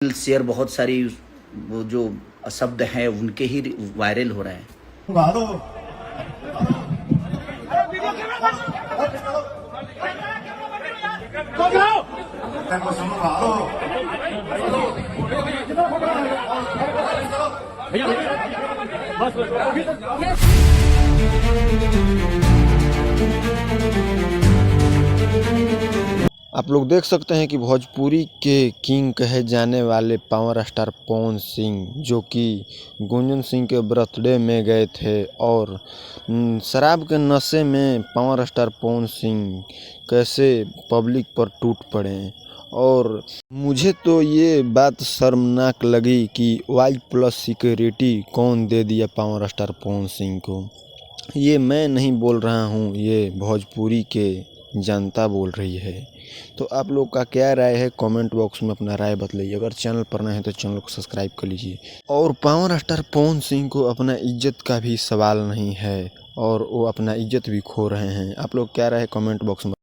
Share बहुत सारी वो जो शब्द हैं उनके ही वायरल हो रहे हैं। आप लोग देख सकते हैं कि भोजपुरी के किंग कहे जाने वाले पावर स्टार पवन सिंह जो कि गुंजन सिंह के बर्थडे में गए थे और शराब के नशे में पावर स्टार पवन सिंह कैसे पब्लिक पर टूट पड़े। और मुझे तो ये बात शर्मनाक लगी कि वाई+ सिक्योरिटी कौन दे दिया पावर स्टार पवन सिंह को। ये मैं नहीं बोल रहा हूँ, ये भोजपुरी के जनता बोल रही है। तो आप लोग का क्या राय है, कमेंट बॉक्स में अपना राय बतलाइए। अगर चैनल पर नए हैं तो चैनल को सब्सक्राइब कर लीजिए। और पावर स्टार पवन सिंह को अपना इज्जत का भी सवाल नहीं है और वो अपना इज्जत भी खो रहे हैं। आप लोग क्या राय है, कमेंट बॉक्स में